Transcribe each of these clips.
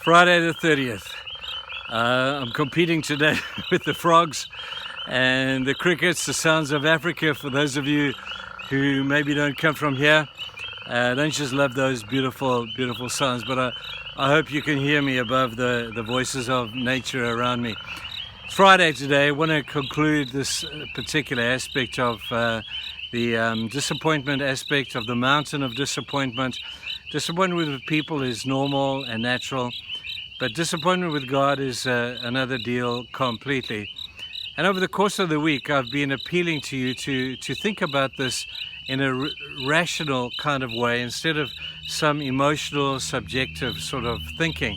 Friday the 30th. I'm competing today with the frogs and the crickets, the sounds of Africa. For those of you who maybe don't come from here, don't just love those beautiful, beautiful sounds, but I hope you can hear me above the voices of nature around me. It's Friday today. I want to conclude this particular aspect of the disappointment aspect of the mountain of disappointment. Disappointment with people is normal and natural, but disappointment with God is another deal completely. And over the course of the week, I've been appealing to you to think about this in a rational kind of way instead of some emotional, subjective sort of thinking.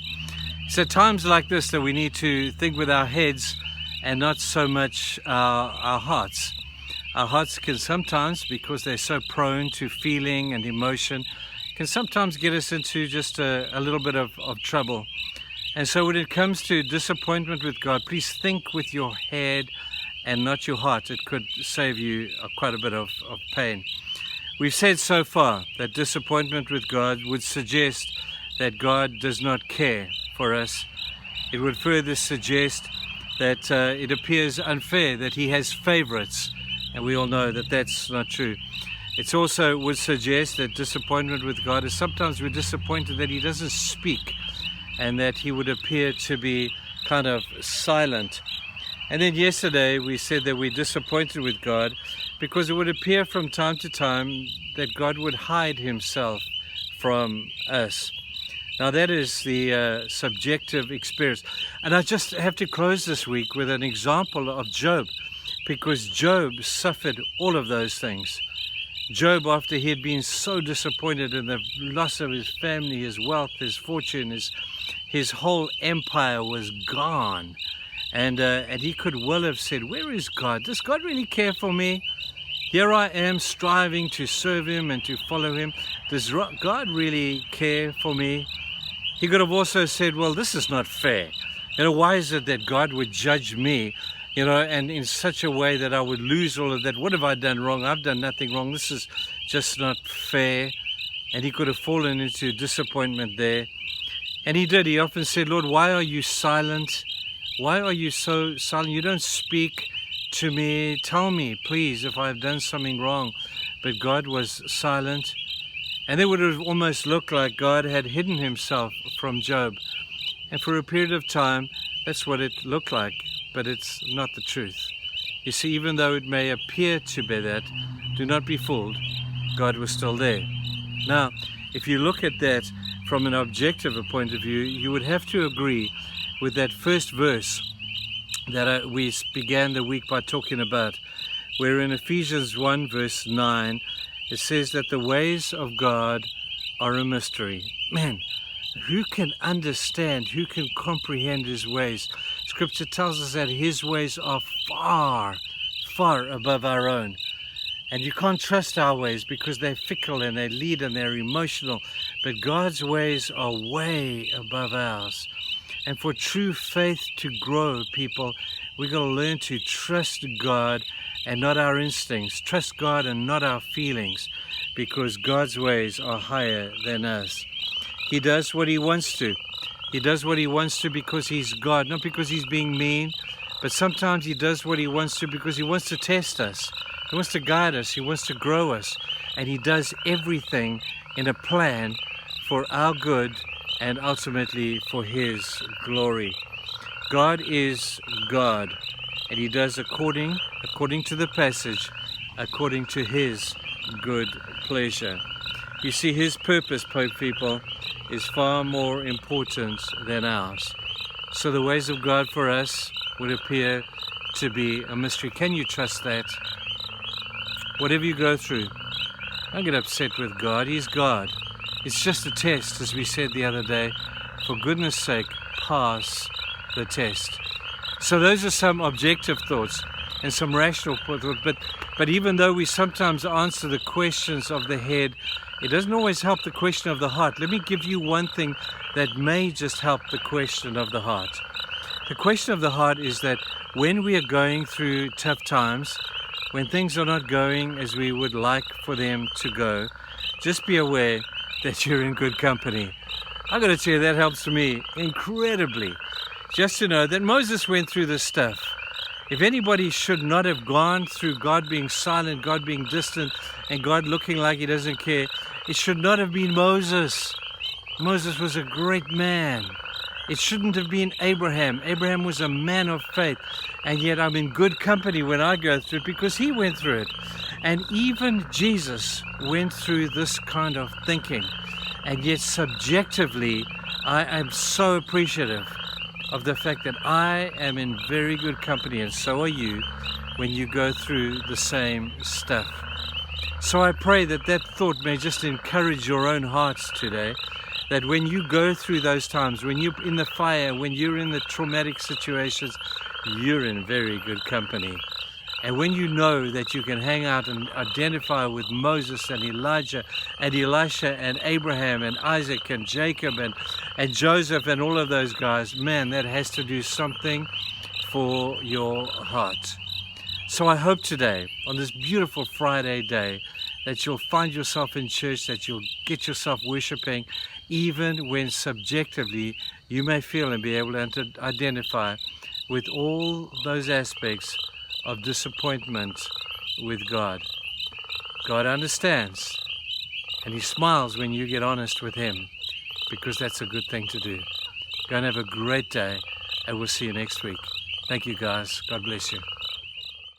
It's at times like this that we need to think with our heads and not so much our hearts. Our hearts can sometimes, because they're so prone to feeling and emotion, can sometimes get us into just a little bit of trouble. And so when it comes to disappointment with God, please think with your head and not your heart. It could save you quite a bit of pain. We've said so far that disappointment with God would suggest that God does not care for us. It would further suggest that it appears unfair, that He has favorites, and we all know that that's not true. It also would suggest that disappointment with God is sometimes we're disappointed that He doesn't speak and that He would appear to be kind of silent. And then yesterday we said that we're disappointed with God because it would appear from time to time that God would hide Himself from us. Now that is the subjective experience. And I just have to close this week with an example of Job, because Job suffered all of those things. Job, after he had been so disappointed in the loss of his family, his wealth, his fortune, his whole empire was gone. And he could well have said, where is God? Does God really care for me? Here I am striving to serve Him and to follow Him. Does God really care for me? He could have also said, well, this is not fair. Why is it that God would judge me, and in such a way that I would lose all of that? What have I done wrong? I've done nothing wrong. This is just not fair. And he could have fallen into disappointment there. And he did. He often said, Lord, why are you silent? Why are you so silent? You don't speak to me. Tell me, please, if I've done something wrong. But God was silent. And it would have almost looked like God had hidden Himself from Job. And for a period of time, that's what it looked like. But it's not the truth. You see, even though it may appear to be that, do not be fooled. God was still there. Now, if you look at that from an objective point of view, you would have to agree with that first verse that we began the week by talking about, where in Ephesians 1 verse 9, it says that the ways of God are a mystery. Man, who can understand, who can comprehend His ways? Scripture tells us that His ways are far, far above our own. And you can't trust our ways because they're fickle and they lead and they're emotional. But God's ways are way above ours. And for true faith to grow, people, we've got to learn to trust God and not our instincts. Trust God and not our feelings, because God's ways are higher than us. He does what He wants to. He does what He wants to because He's God, not because He's being mean, but sometimes He does what He wants to because He wants to test us. He wants to guide us. He wants to grow us. And He does everything in a plan for our good and ultimately for His glory. God is God, and He does according to the passage, according to His good pleasure. You see, His purpose, people, is far more important than ours. So the ways of God for us would appear to be a mystery. Can you trust that? Whatever you go through, don't get upset with God. He's God. It's just a test, as we said the other day. For goodness sake, pass the test. So those are some objective thoughts and some rational thoughts. But even though we sometimes answer the questions of the head, it doesn't always help the question of the heart. Let me give you one thing that may just help the question of the heart. The question of the heart is that when we are going through tough times, when things are not going as we would like for them to go, just be aware that you're in good company. I got to tell you, that helps me incredibly. Just to know that Moses went through this stuff. If anybody should not have gone through God being silent, God being distant, and God looking like he doesn't care, it should not have been Moses. Moses was a great man. It shouldn't have been Abraham. Abraham was a man of faith. And yet I'm in good company when I go through it because he went through it. And even Jesus went through this kind of thinking. And yet subjectively, I am so appreciative of the fact that I am in very good company, and so are you, when you go through the same stuff. So I pray that that thought may just encourage your own hearts today, that when you go through those times, when you're in the fire, when you're in the traumatic situations, you're in very good company. And when you know that you can hang out and identify with Moses and Elijah and Elisha and Abraham and Isaac and Jacob and Joseph and all of those guys, man, that has to do something for your heart. So I hope today, on this beautiful Friday day, that you'll find yourself in church, that you'll get yourself worshiping, even when subjectively you may feel and be able to identify with all those aspects of disappointment with God. God understands, and he smiles when you get honest with him, because that's a good thing to do. Go and have a great day, and we'll see you next week. Thank you, guys. God bless you.